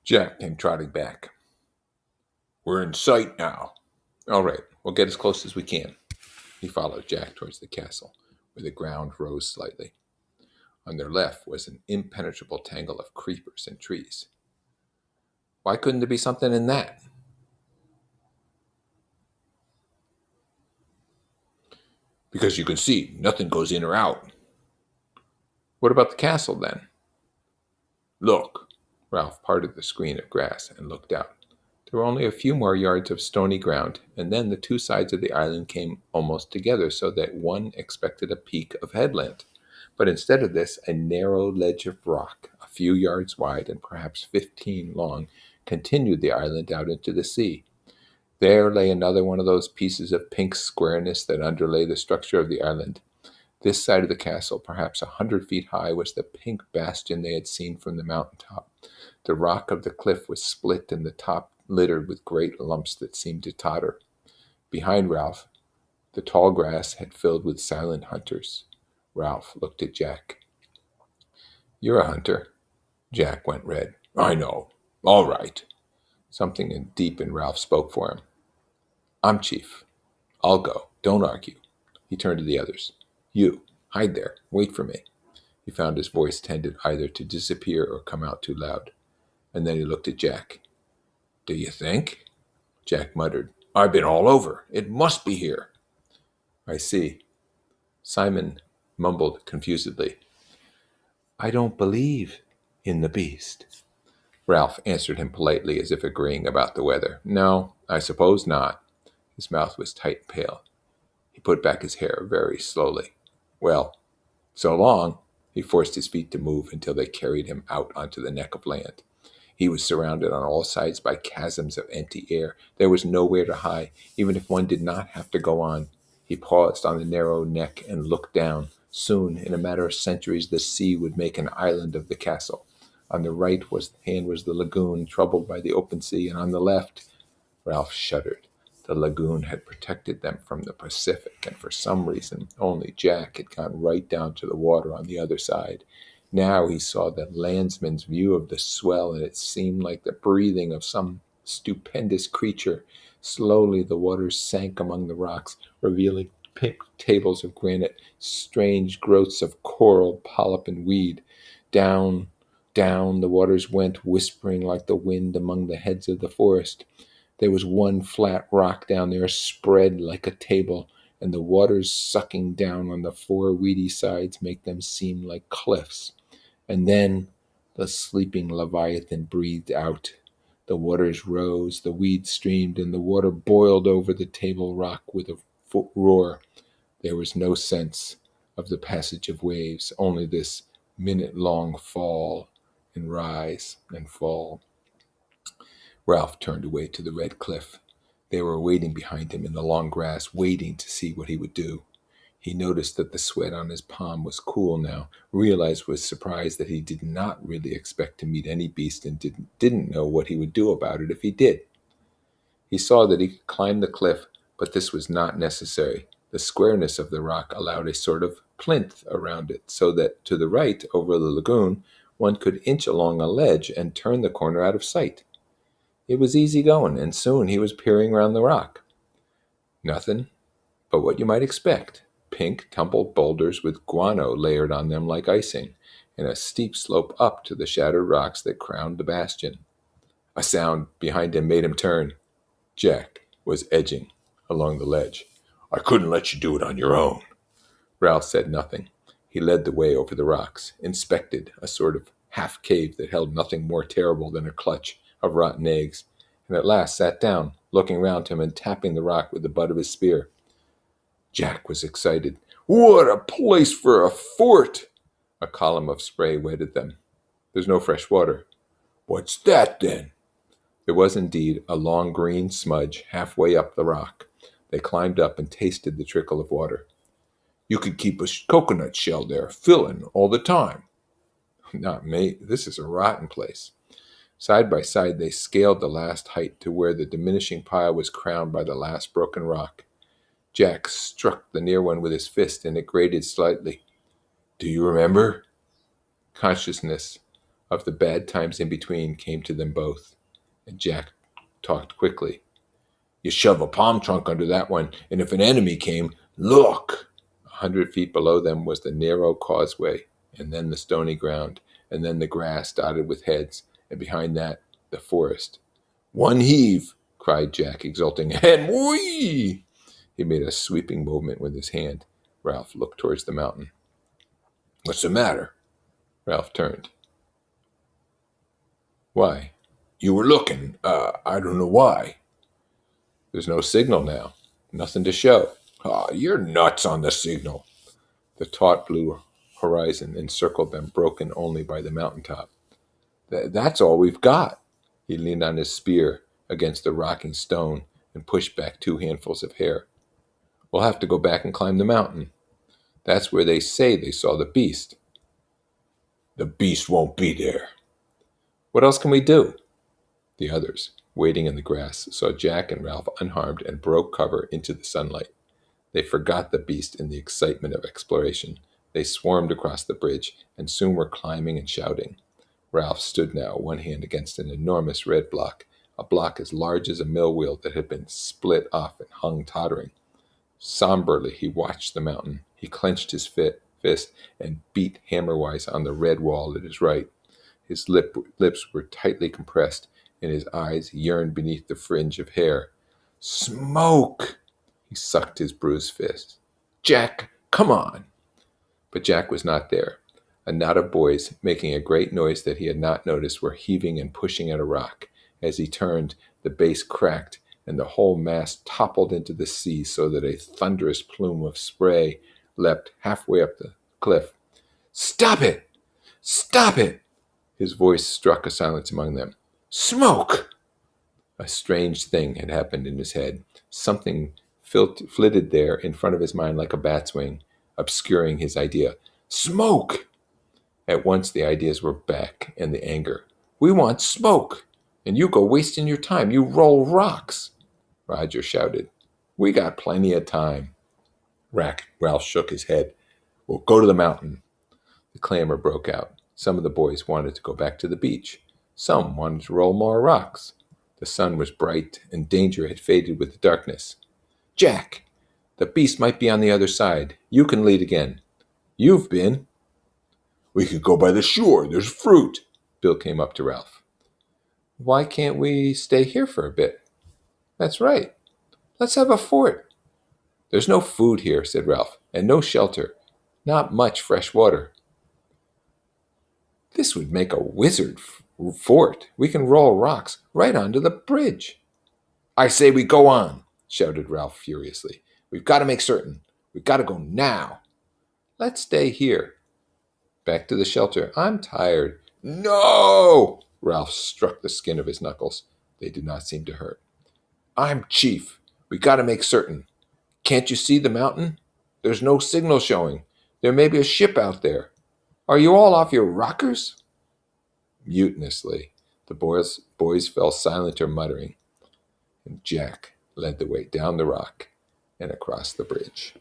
Jack came trotting back. "We're in sight now." "All right, we'll get as close as we can." He followed Jack towards the castle, where the ground rose slightly. On their left was an impenetrable tangle of creepers and trees. "Why couldn't there be something in that?" "Because you can see, nothing goes in or out." "What about the castle, then?" "Look." Ralph parted the screen of grass and looked out. There were only a few more yards of stony ground, and then the two sides of the island came almost together so that one expected a peak of headland. But instead of this, a narrow ledge of rock, a few yards wide and perhaps 15 long, continued the island out into the sea. There lay another one of those pieces of pink squareness that underlay the structure of the island. This side of the castle, perhaps 100 feet high, was the pink bastion they had seen from the mountain top. The rock of the cliff was split and the top littered with great lumps that seemed to totter. Behind Ralph, the tall grass had filled with silent hunters. Ralph looked at Jack. "You're a hunter." Jack went red. "I know. All right." Something deep in Ralph spoke for him. "I'm chief. I'll go. Don't argue." He turned to the others. "You, hide there. Wait for me." He found his voice tended either to disappear or come out too loud. And then he looked at Jack. "Do you think?" Jack muttered. "I've been all over. It must be here." "I see." Simon mumbled confusedly. "I don't believe in the beast." Ralph answered him politely, as if agreeing about the weather. "No, I suppose not." His mouth was tight and pale. He put back his hair very slowly. "Well, so long." He forced his feet to move until they carried him out onto the neck of land. He was surrounded on all sides by chasms of empty air. There was nowhere to hide, even if one did not have to go on. He paused on the narrow neck and looked down. Soon, in a matter of centuries, the sea would make an island of the castle. On the right hand was the lagoon, troubled by the open sea, and on the left, Ralph shuddered. The lagoon had protected them from the Pacific, and for some reason only Jack had gone right down to the water on the other side. Now he saw the landsman's view of the swell, and it seemed like the breathing of some stupendous creature. Slowly the waters sank among the rocks, revealing pink tables of granite, strange growths of coral, polyp, and weed. Down, down the waters went, whispering like the wind among the heads of the forest. There was one flat rock down there, spread like a table, and the waters sucking down on the four weedy sides make them seem like cliffs. And then the sleeping Leviathan breathed out. The waters rose, the weeds streamed, and the water boiled over the table rock with a roar. There was no sense of the passage of waves, only this minute-long fall and rise and fall. Ralph turned away to the red cliff. They were waiting behind him in the long grass, waiting to see what he would do. He noticed that the sweat on his palm was cool now, realized with surprise that he did not really expect to meet any beast and didn't know what he would do about it if he did. He saw that he could climb the cliff, but this was not necessary. The squareness of the rock allowed a sort of plinth around it, so that to the right, over the lagoon, one could inch along a ledge and turn the corner out of sight. It was easy going, and soon he was peering round the rock. Nothing but what you might expect. Pink, tumbled boulders with guano layered on them like icing, and a steep slope up to the shattered rocks that crowned the bastion. A sound behind him made him turn. Jack was edging along the ledge. "I couldn't let you do it on your own." Ralph said nothing. He led the way over the rocks, inspected a sort of half-cave that held nothing more terrible than a clutch of rotten eggs, and at last sat down, looking round him and tapping the rock with the butt of his spear. Jack was excited. "What a place for a fort!" A column of spray wetted them. "There's no fresh water." "What's that, then?" There was indeed a long green smudge halfway up the rock. They climbed up and tasted the trickle of water. "You could keep a coconut shell there, filling all the time." "Not me. This is a rotten place." Side by side they scaled the last height to where the diminishing pile was crowned by the last broken rock. Jack struck the near one with his fist, and it grated slightly. "Do you remember?" Consciousness of the bad times in between came to them both, and Jack talked quickly. You shove a palm trunk under that one, and if an enemy came, look! 100 feet below them was the narrow causeway, and then the stony ground, and then the grass dotted with heads, and behind that, the forest. One heave, cried Jack, exulting, and whee! He made a sweeping movement with his hand. Ralph looked towards the mountain. What's the matter? Ralph turned. Why? You were looking. I don't know why. There's no signal now. Nothing to show. You're nuts on the signal. The taut blue horizon encircled them, broken only by the mountaintop. That's all we've got. He leaned on his spear against the rocking stone and pushed back 2 handfuls of hair. We'll have to go back and climb the mountain. That's where they say they saw the beast. The beast won't be there. What else can we do? The others, waiting in the grass, saw Jack and Ralph unharmed and broke cover into the sunlight. They forgot the beast in the excitement of exploration. They swarmed across the bridge and soon were climbing and shouting. Ralph stood now, one hand against an enormous red block, a block as large as a mill wheel that had been split off and hung tottering. Somberly he watched the mountain. He clenched his fist and beat hammer-wise on the red wall at his right. His lips were tightly compressed, and his eyes yearned beneath the fringe of hair. Smoke! He sucked his bruised fist. Jack, come on! But Jack was not there. A knot of boys, making a great noise that he had not noticed, were heaving and pushing at a rock. As he turned, the base cracked, and the whole mass toppled into the sea so that a thunderous plume of spray leapt halfway up the cliff. Stop it! Stop it! His voice struck a silence among them. Smoke! A strange thing had happened in his head. Something flitted there in front of his mind like a bat's wing, obscuring his idea. Smoke! At once the ideas were back, and the anger. We want smoke! And you go wasting your time. You roll rocks! Roger shouted. We got plenty of time. Ralph shook his head. We'll go to the mountain. The clamor broke out. Some of the boys wanted to go back to the beach. Some wanted to roll more rocks. The sun was bright, and danger had faded with the darkness. Jack, the beast might be on the other side. You can lead again. You've been. We could go by the shore. There's fruit. Bill came up to Ralph. Why can't we stay here for a bit? That's right. Let's have a fort. There's no food here, said Ralph, and no shelter. Not much fresh water. This would make a wizard fort. We can roll rocks right onto the bridge. I say we go on, shouted Ralph furiously. We've got to make certain. We've got to go now. Let's stay here. Back to the shelter. I'm tired. No! Ralph struck the skin of his knuckles. They did not seem to hurt. I'm chief. We got to make certain. Can't you see the mountain? There's no signal showing. There may be a ship out there. Are you all off your rockers? Mutinously, the boys fell silent or muttering, and Jack led the way down the rock and across the bridge.